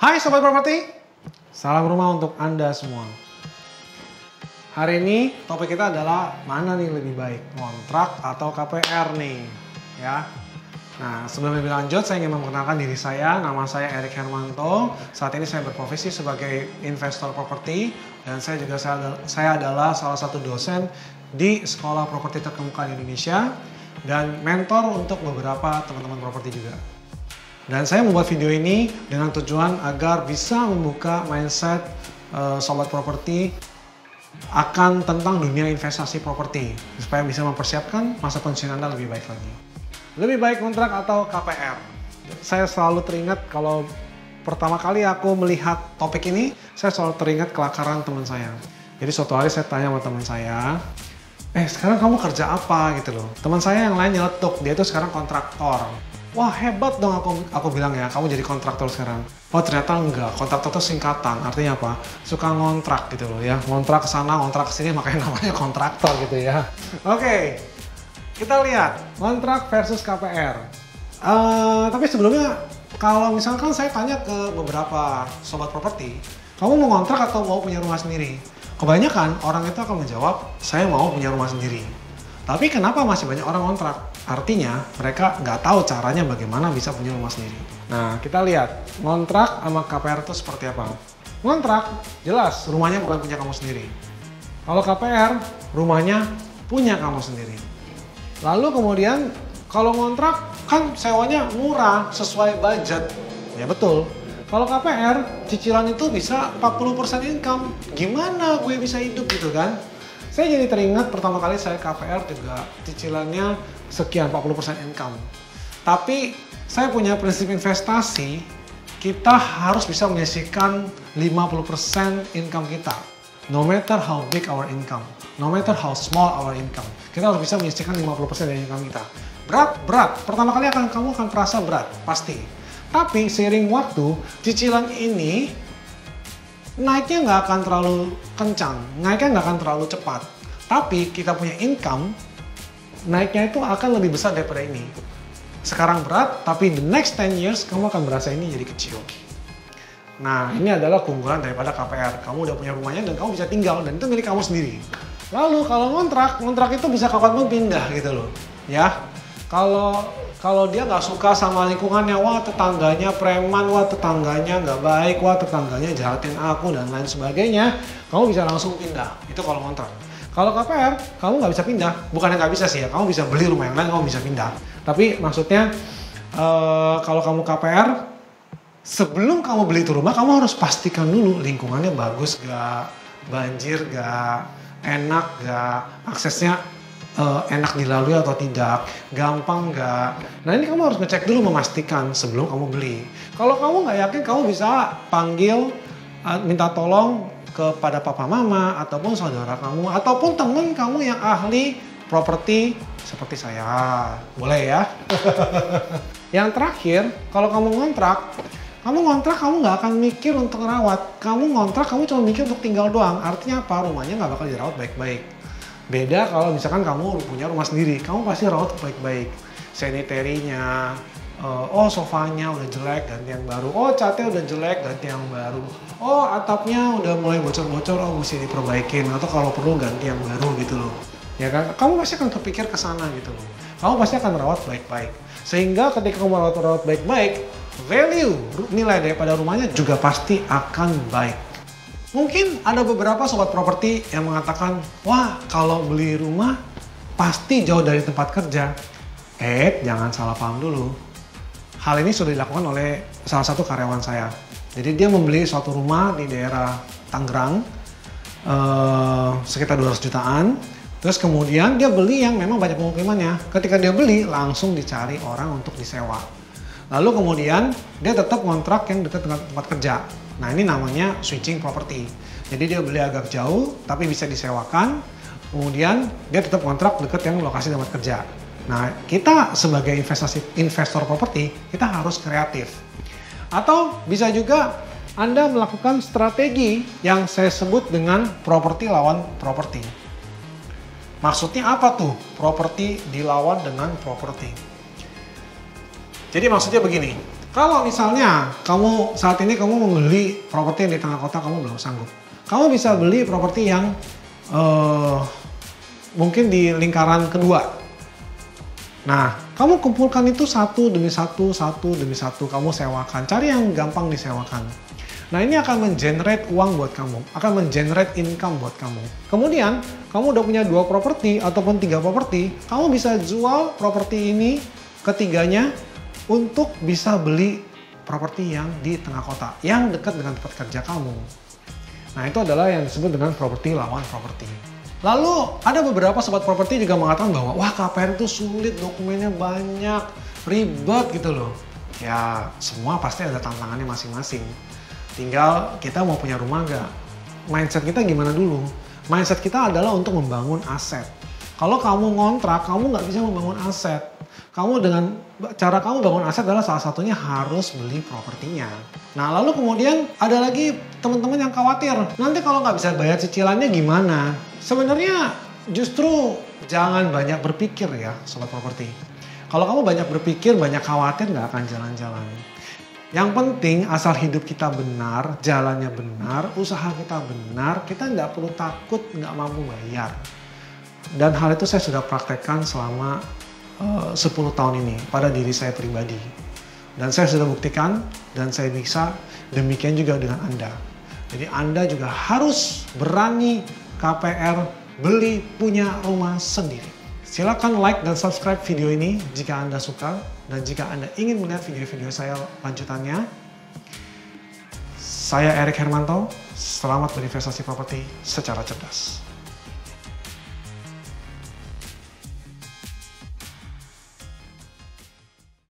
Hai Sobat Properti, salam rumah untuk Anda semua. Hari ini topik kita adalah mana nih lebih baik, kontrak atau KPR nih, ya. Nah, sebelum lebih lanjut, saya ingin memperkenalkan diri saya. Nama saya Erik Hermanto. Saat ini saya berprofesi sebagai investor properti dan saya adalah salah satu dosen di Sekolah Properti Terkemuka di Indonesia dan mentor untuk beberapa teman-teman properti juga. Dan saya membuat video ini dengan tujuan agar bisa membuka mindset sobat properti akan tentang dunia investasi properti supaya bisa mempersiapkan masa pensiun Anda lebih baik lagi. Lebih baik kontrak atau KPR? Saya selalu teringat kalau pertama kali aku melihat topik ini, saya selalu teringat kelakaran teman saya. Jadi suatu hari saya tanya sama teman saya, sekarang kamu kerja apa gitu loh. Teman saya yang lain nyeletuk, dia itu sekarang kontraktor. Wah hebat dong aku bilang ya, kamu jadi kontraktor sekarang. Oh ternyata enggak, kontraktor itu singkatan, artinya apa? Suka ngontrak gitu loh ya, ngontrak ke sana, ngontrak ke sini, makanya namanya kontraktor gitu ya. Oke, kita lihat kontrak versus KPR. Tapi sebelumnya, kalau misalkan saya tanya ke beberapa sobat properti, kamu mau ngontrak atau mau punya rumah sendiri? Kebanyakan orang itu akan menjawab, saya mau punya rumah sendiri. Tapi kenapa masih banyak orang ngontrak? Artinya mereka nggak tahu caranya bagaimana bisa punya rumah sendiri. Nah kita lihat ngontrak sama KPR itu seperti apa. Ngontrak jelas rumahnya bukan punya kamu sendiri. Kalau KPR rumahnya punya kamu sendiri. Lalu kemudian kalau ngontrak kan sewanya murah sesuai budget. Ya betul. Kalau KPR cicilan itu bisa 40% income. Gimana gue bisa hidup gitu kan? Saya jadi teringat pertama kali saya KPR juga cicilannya sekian 40% income. Tapi saya punya prinsip investasi, kita harus bisa menyisihkan 50% income kita. No matter how big our income, no matter how small our income, kita harus bisa menyisihkan 50% dari income kita. Berat. Pertama kali kamu akan terasa berat, pasti. Tapi seiring waktu, cicilan ini naiknya nggak akan terlalu kencang, naiknya nggak akan terlalu cepat. Tapi kita punya income, naiknya itu akan lebih besar daripada ini. Sekarang berat, tapi the next 10 years kamu akan berasa ini jadi kecil. Nah, ini adalah keunggulan daripada KPR. Kamu udah punya rumahnya dan kamu bisa tinggal, dan itu milik kamu sendiri. Lalu kalau ngontrak itu bisa kapan pun pindah gitu loh. Ya, kalau dia nggak suka sama lingkungannya, wah tetangganya preman, wah tetangganya nggak baik, wah tetangganya jahatin aku dan lain sebagainya, kamu bisa langsung pindah. Itu kalau ngontrak. Kalau KPR, kamu nggak bisa pindah. Bukannya nggak bisa sih ya, kamu bisa beli rumah yang lain, kamu bisa pindah. Tapi maksudnya kalau kamu KPR, sebelum kamu beli itu rumah, kamu harus pastikan dulu lingkungannya bagus gak, banjir gak, enak gak, aksesnya enak dilalui atau tidak, gampang nggak. Nah ini kamu harus ngecek dulu, memastikan sebelum kamu beli. Kalau kamu nggak yakin, kamu bisa panggil, minta tolong kepada papa mama, ataupun saudara kamu, ataupun temen kamu yang ahli properti seperti saya. Boleh ya? Yang terakhir, kalau kamu ngontrak, kamu nggak akan mikir untuk ngerawat. Kamu ngontrak, kamu cuma mikir untuk tinggal doang. Artinya apa? Rumahnya nggak bakal dirawat baik-baik. Beda kalau misalkan kamu punya rumah sendiri, kamu pasti rawat baik-baik. Sanitary-nya, sofanya udah jelek, ganti yang baru. Oh, catnya udah jelek, ganti yang baru. Oh, atapnya udah mulai bocor-bocor, mesti diperbaikin. Atau kalau perlu ganti yang baru gitu loh. Ya kan? Kamu pasti akan kepikir ke sana gitu loh. Kamu pasti akan rawat baik-baik. Sehingga ketika kamu rawat baik-baik, value, nilai daripada rumahnya juga pasti akan baik. Mungkin ada beberapa sobat properti yang mengatakan, wah kalau beli rumah pasti jauh dari tempat kerja. Jangan salah paham dulu. Hal ini sudah dilakukan oleh salah satu karyawan saya. Jadi dia membeli suatu rumah di daerah Tangerang, sekitar 200 jutaan. Terus kemudian dia beli yang memang banyak pemukimannya. Ketika dia beli, langsung dicari orang untuk disewa. Lalu kemudian dia tetap kontrak yang dekat dengan tempat kerja. Nah ini namanya switching property. Jadi dia beli agak jauh tapi bisa disewakan. Kemudian dia tetap kontrak dekat yang lokasi tempat kerja. Nah kita sebagai investor properti, kita harus kreatif. Atau bisa juga Anda melakukan strategi yang saya sebut dengan properti lawan properti. Maksudnya apa tuh? Properti dilawan dengan properti. Jadi maksudnya begini. Kalau misalnya kamu saat ini kamu membeli properti yang di tengah kota, kamu belum sanggup. Kamu bisa beli properti yang mungkin di lingkaran kedua. Nah, kamu kumpulkan itu satu demi satu demi satu, kamu sewakan. Cari yang gampang disewakan. Nah, ini akan men-generate uang buat kamu, akan men-generate income buat kamu. Kemudian, kamu udah punya 2 properti ataupun 3 properti, kamu bisa jual properti ini ketiganya untuk bisa beli properti yang di tengah kota, yang dekat dengan tempat kerja kamu. Nah, itu adalah yang disebut dengan properti lawan properti. Lalu, ada beberapa sobat properti juga mengatakan bahwa, wah KPR itu sulit, dokumennya banyak, ribet gitu loh. Ya, semua pasti ada tantangannya masing-masing. Tinggal kita mau punya rumah nggak? Mindset kita gimana dulu? Mindset kita adalah untuk membangun aset. Kalau kamu ngontrak, kamu nggak bisa membangun aset. Cara kamu bangun aset adalah salah satunya harus beli propertinya. Nah, lalu kemudian ada lagi teman-teman yang khawatir, nanti kalau nggak bisa bayar cicilannya gimana? Sebenarnya justru jangan banyak berpikir ya, sobat properti. Kalau kamu banyak berpikir, banyak khawatir, nggak akan jalan-jalan. Yang penting asal hidup kita benar, jalannya benar, usaha kita benar, kita nggak perlu takut nggak mampu bayar. Dan hal itu saya sudah praktekkan selama 10 tahun ini pada diri saya pribadi. Dan saya sudah buktikan dan saya bisa demikian juga dengan Anda. Jadi Anda juga harus berani KPR, beli punya rumah sendiri. Silakan like dan subscribe video ini jika Anda suka dan jika Anda ingin melihat video-video saya lanjutannya. Saya Erik Hermanto, selamat berinvestasi properti secara cerdas.